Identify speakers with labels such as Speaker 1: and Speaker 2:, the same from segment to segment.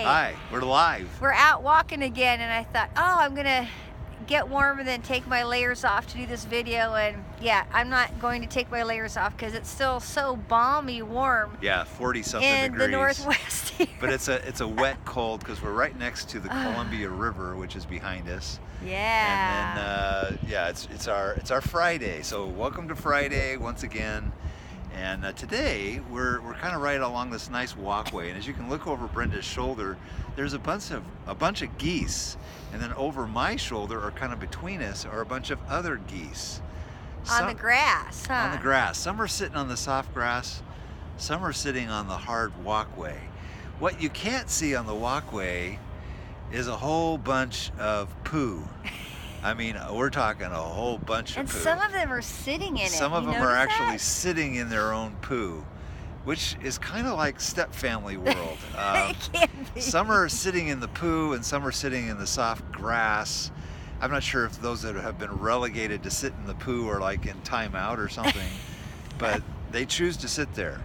Speaker 1: Hi.
Speaker 2: Hi, we're live.
Speaker 1: We're out walking again, and I thought, oh, I'm gonna get warm and then take my layers off to do this video. And yeah, I'm not going to take my layers off because it's still so balmy warm.
Speaker 2: Yeah, 40-something
Speaker 1: in
Speaker 2: degrees.
Speaker 1: the Northwest here.
Speaker 2: But it's a wet cold because we're right next to the Columbia River, which is behind us.
Speaker 1: Yeah.
Speaker 2: And then yeah, it's our Friday. So welcome to Friday once again. And today we're kind of right along this nice walkway, and as you can look over Brenda's shoulder, there's a bunch of geese, and then over my shoulder, or kind of between us, are a bunch of other geese.
Speaker 1: On the grass, huh?
Speaker 2: On the grass. Some are sitting on the soft grass, some are sitting on the hard walkway. What you can't see on the walkway is a whole bunch of poo. I mean, we're talking a whole bunch of
Speaker 1: and
Speaker 2: poo.
Speaker 1: And some of them are sitting in it.
Speaker 2: Some of them are actually sitting in their own poo, which is kind of like Stepfamily world.
Speaker 1: It can be.
Speaker 2: Some are sitting in the poo and some are sitting in the soft grass. I'm not sure if those that have been relegated to sit in the poo are like in timeout or something, but they choose to sit there.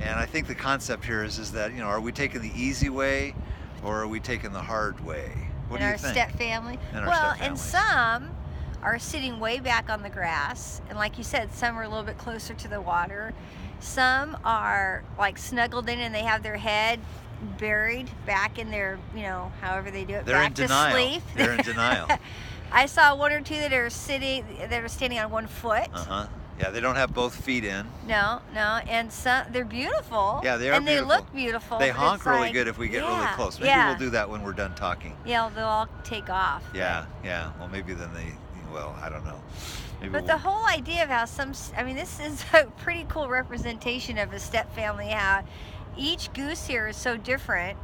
Speaker 2: And I think the concept here is that, you know, are we taking the easy way or are we taking the hard way? What do you think?
Speaker 1: Step family. Well, and some are sitting way back on the grass, and like you said, some are a little bit closer to the water. Some are like snuggled in, and they have their head buried back in their, you know, however they do it.
Speaker 2: They're
Speaker 1: back
Speaker 2: in denial.
Speaker 1: To sleep.
Speaker 2: They're in denial.
Speaker 1: I saw one or two that are standing on one foot.
Speaker 2: Yeah, they don't have both feet in.
Speaker 1: No, and some, they're beautiful.
Speaker 2: Yeah, they are
Speaker 1: and
Speaker 2: beautiful.
Speaker 1: they look beautiful.
Speaker 2: They honk really good if we get really close. Maybe we'll do that when we're done talking.
Speaker 1: Yeah, they'll all take off.
Speaker 2: Yeah. Well, maybe then well, I don't know.
Speaker 1: But the whole idea of how this is a pretty cool representation of a step family, how each goose here is so different,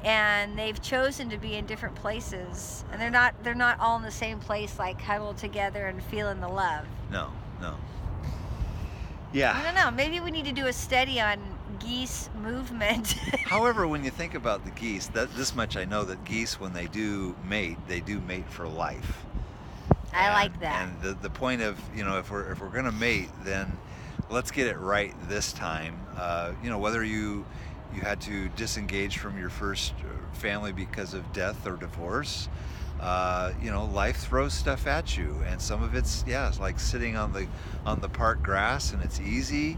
Speaker 1: and they've chosen to be in different places, and they're not all in the same place, like huddled together and feeling the love.
Speaker 2: No. Yeah.
Speaker 1: I don't know. Maybe we need to do a study on geese movement.
Speaker 2: However, when you think about the geese, this much I know, that geese, when they do mate for life.
Speaker 1: I like that.
Speaker 2: And the point of, you know, if we're going to mate, then let's get it right this time. You know, whether you had to disengage from your first family because of death or divorce, you know, life throws stuff at you, and some of it's like sitting on the park grass and it's easy,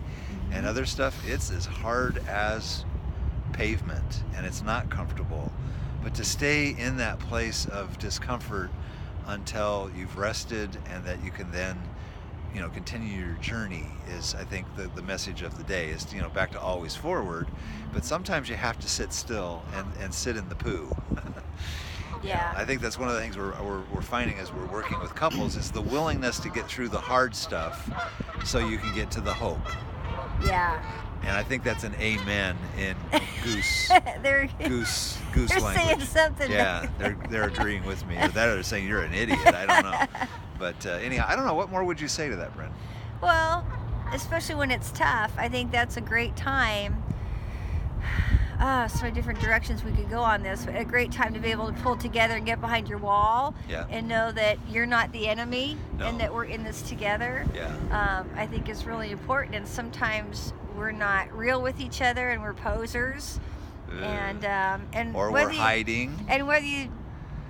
Speaker 2: and other stuff it's as hard as pavement and it's not comfortable. But to stay in that place of discomfort until you've rested and that you can then, you know, continue your journey is, I think, the message of the day is, you know, back to always forward. But sometimes you have to sit still and sit in the poo.
Speaker 1: Yeah.
Speaker 2: I think that's one of the things we're finding as we're working with couples is the willingness to get through the hard stuff so you can get to the hope.
Speaker 1: Yeah.
Speaker 2: And I think that's an amen in goose
Speaker 1: goose
Speaker 2: language.
Speaker 1: Saying something.
Speaker 2: Yeah, they're agreeing with me. Or that, or they're saying you're an idiot. I don't know. But anyhow, I don't know. What more would you say to that, Brent?
Speaker 1: Well, especially when it's tough, I think that's a great time. So many different directions we could go on this, but a great time to be able to pull together and get behind your wall, and know that you're not the enemy, and that we're in this together. I think is really important, and sometimes we're not real with each other, and we're posers, and
Speaker 2: or we're hiding,
Speaker 1: and whether you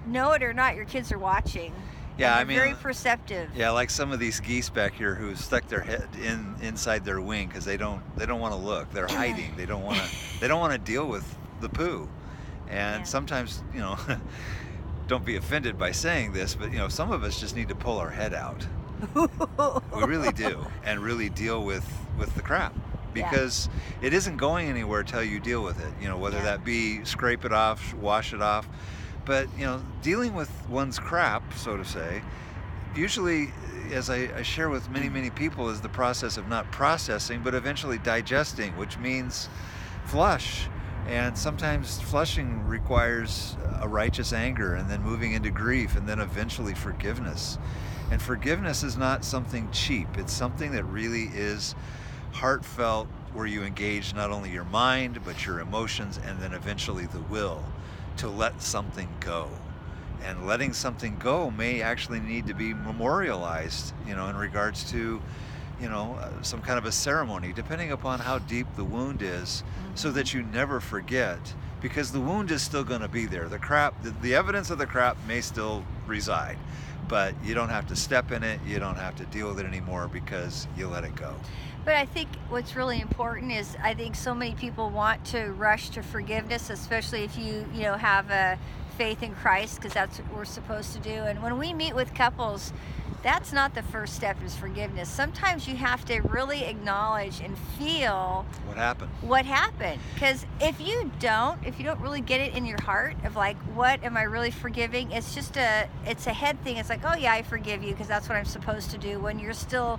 Speaker 1: know it or not, your kids are watching.
Speaker 2: Yeah,
Speaker 1: I mean, very perceptive.
Speaker 2: Yeah, like some of these geese back here who stuck their head inside their wing because they don't want to look. They're hiding. They don't want to deal with the poo. And sometimes, you know, don't be offended by saying this, but you know, some of us just need to pull our head out. We really do, and really deal with the crap, because it isn't going anywhere till you deal with it. You know, whether that be scrape it off, wash it off. But, you know, dealing with one's crap, so to say, usually, as I share with many people, is the process of not processing, but eventually digesting, which means flush. And sometimes flushing requires a righteous anger, and then moving into grief, and then eventually forgiveness. And forgiveness is not something cheap. It's something that really is heartfelt, where you engage not only your mind, but your emotions, and then eventually the will to let something go. And letting something go may actually need to be memorialized, you know, in regards to, you know, some kind of a ceremony, depending upon how deep the wound is, so that you never forget because the wound is still going to be there. The crap, the evidence of the crap may still reside, but you don't have to step in it. You don't have to deal with it anymore because you let it go.
Speaker 1: But I think what's really important is I think so many people want to rush to forgiveness, especially if you have a faith in Christ, because that's what we're supposed to do. And when we meet with couples, that's not the first step, is forgiveness. Sometimes you have to really acknowledge and feel what happened. Because if you don't really get it in your heart of like, what am I really forgiving? It's just it's a head thing. It's like, oh yeah, I forgive you because that's what I'm supposed to do, when you're still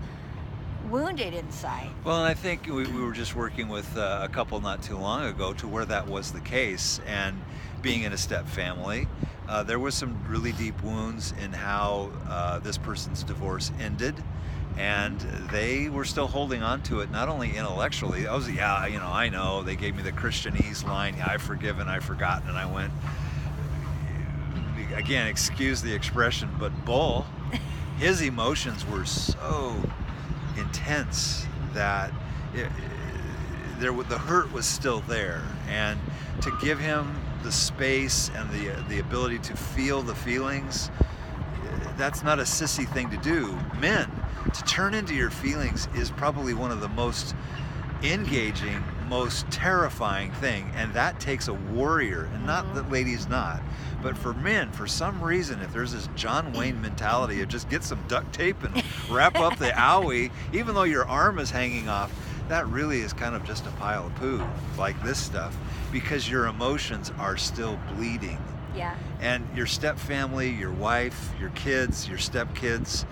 Speaker 1: wounded inside.
Speaker 2: Well, and I think we were just working with a couple not too long ago to where that was the case, and being in a step family, there was some really deep wounds in how this person's divorce ended, and they were still holding on to it, not only intellectually. I know, they gave me the Christianese line, yeah, I've forgiven, I've forgotten, and I went, again, excuse the expression, but bull. His emotions were so intense that the hurt was still there, and to give him the space and the ability to feel the feelings, that's not a sissy thing to do. Men, to turn into your feelings is probably one of the most engaging, most terrifying thing, and that takes a warrior, and not that ladies not, but for men, for some reason, if there's this John Wayne mentality of just get some duct tape and wrap up the owie, even though your arm is hanging off, that really is kind of just a pile of poo, like this stuff, because your emotions are still bleeding.
Speaker 1: Yeah.
Speaker 2: And your step family, your wife, your kids, your stepkids,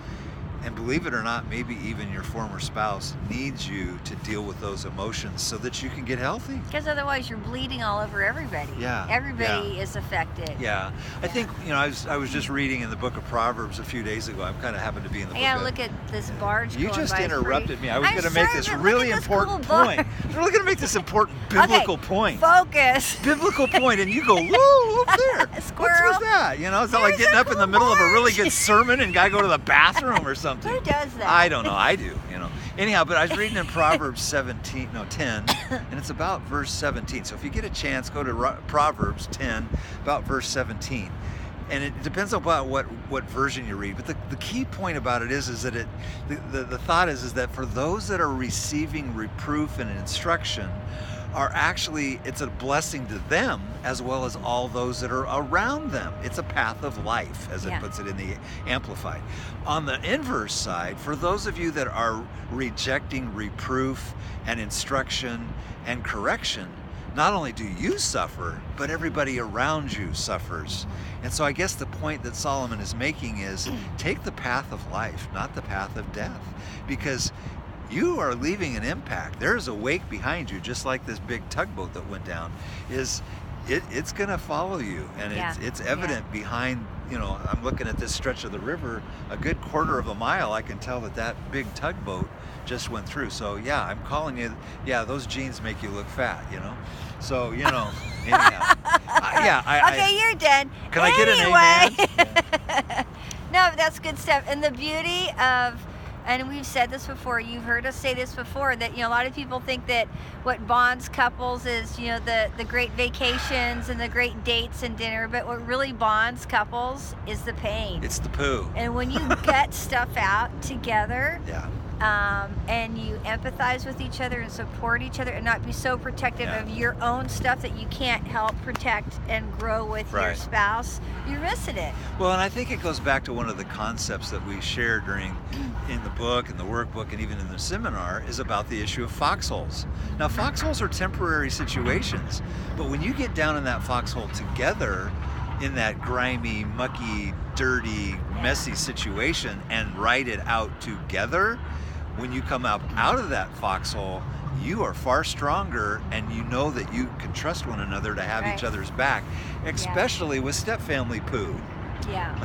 Speaker 2: and believe it or not, maybe even your former spouse needs you to deal with those emotions so that you can get healthy.
Speaker 1: Because otherwise you're bleeding all over everybody.
Speaker 2: Yeah.
Speaker 1: Everybody is affected.
Speaker 2: Yeah. I think, I was just reading in the book of Proverbs a few days ago. I'm kind of happened to be in the book.
Speaker 1: Yeah, look at this barge.
Speaker 2: You just interrupted me. I was
Speaker 1: I'm
Speaker 2: going to make this
Speaker 1: sorry, but
Speaker 2: really
Speaker 1: look at this
Speaker 2: important
Speaker 1: cool
Speaker 2: point. I was going to make this important biblical point.
Speaker 1: Focus.
Speaker 2: Biblical point, and you go, whoa, up there.
Speaker 1: Squirrel.
Speaker 2: What's that? It's not like getting up in the middle of a really good sermon and gotta go to the bathroom or something.
Speaker 1: Who does that?
Speaker 2: I don't know. I do. Anyhow, but I was reading in Proverbs 10, and it's about verse 17. So if you get a chance, go to Proverbs 10, about verse 17. And it depends on what version you read. But the key point about it is that the thought is that for those that are receiving reproof and instruction, are actually, it's a blessing to them as well as all those that are around them. It's a path of life, as it puts it in the Amplified. On the inverse side, for those of you that are rejecting reproof and instruction and correction, not only do you suffer, but everybody around you suffers. And so I guess the point that Solomon is making is take the path of life, not the path of death, because you are leaving an impact. There's a wake behind you, just like this big tugboat that went down. It's going to follow you, and it's evident behind. I'm looking at this stretch of the river, a good quarter of a mile. I can tell that big tugboat just went through. So yeah, I'm calling you. Yeah, those jeans make you look fat. So anyhow.
Speaker 1: Okay, you're done.
Speaker 2: Can I get an amen?
Speaker 1: No, but that's good stuff. And the beauty of, and we've said this before, you've heard us say this before, that a lot of people think that what bonds couples is the great vacations and the great dates and dinner, but what really bonds couples is the pain.
Speaker 2: It's the poo.
Speaker 1: And when you gut stuff out together, and you empathize with each other and support each other and not be so protective of your own stuff that you can't help protect and grow with your spouse, you're missing it.
Speaker 2: Well, and I think it goes back to one of the concepts that we shared in the book and the workbook and even in the seminar, is about the issue of foxholes. Now, foxholes are temporary situations, but when you get down in that foxhole together, in that grimy, mucky, dirty, messy situation, and ride it out together, when you come out of that foxhole, you are far stronger, and you know that you can trust one another to have each other's back, especially with step-family poo.
Speaker 1: Yeah.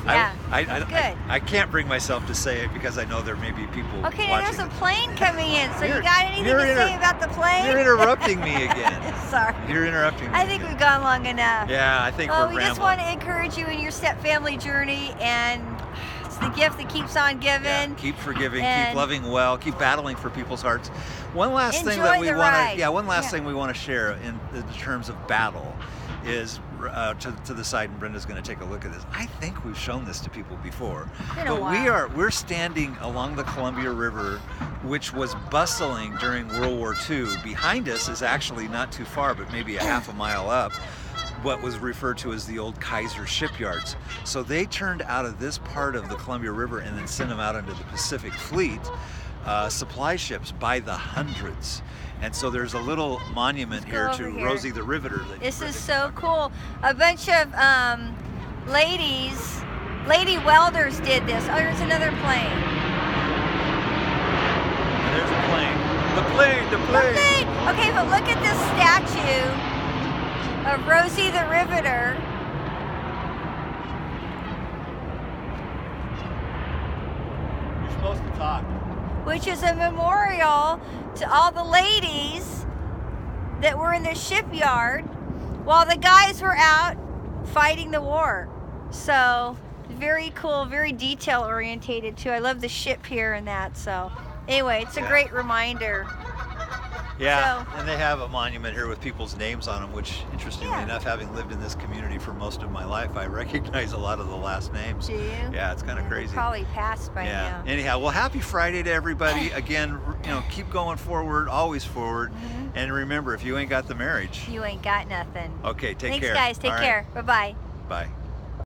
Speaker 2: I can't bring myself to say it because I know there may be people
Speaker 1: Okay,
Speaker 2: watching.
Speaker 1: now there's a plane coming in, so you got anything to say about the plane?
Speaker 2: You're interrupting me again.
Speaker 1: Sorry.
Speaker 2: You're interrupting me
Speaker 1: I think we've gone long enough.
Speaker 2: Yeah, I think we're rambling.
Speaker 1: We just want to encourage you in your step family journey, and It's the gift that keeps on giving.
Speaker 2: Yeah, keep forgiving, keep loving well, keep battling for people's hearts. One last thing that we want to, one last thing we want to share in terms of battle is to the side, and Brenda's going to take a look at this. I think we've shown this to people before, but we're standing along the Columbia River, which was bustling during World War II. Behind us is actually not too far, but maybe a half a mile up, what was referred to as the old Kaiser shipyards. So they turned out of this part of the Columbia River and then sent them out into the Pacific Fleet, supply ships by the hundreds. And so there's a little monument here to Rosie the Riveter.
Speaker 1: This is so cool. A bunch of lady welders did this. Oh, there's another plane.
Speaker 2: And there's a plane. The plane.
Speaker 1: Okay, but look at this statue of Rosie the Riveter.
Speaker 2: You're supposed to talk.
Speaker 1: Which is a memorial to all the ladies that were in the shipyard while the guys were out fighting the war. So very cool, very detail orientated too. I love the ship here and that. So anyway, it's a great reminder.
Speaker 2: Yeah, and they have a monument here with people's names on them, which, interestingly enough, having lived in this community for most of my life, I recognize a lot of the last names.
Speaker 1: Do you?
Speaker 2: Yeah, it's kind of crazy.
Speaker 1: Probably passed by now.
Speaker 2: Anyhow, well, happy Friday to everybody. Again, keep going forward, always forward. And remember, if you ain't got the marriage,
Speaker 1: you ain't got nothing.
Speaker 2: Okay, take care.
Speaker 1: Thanks, guys. Take care. Bye-bye.
Speaker 2: Bye.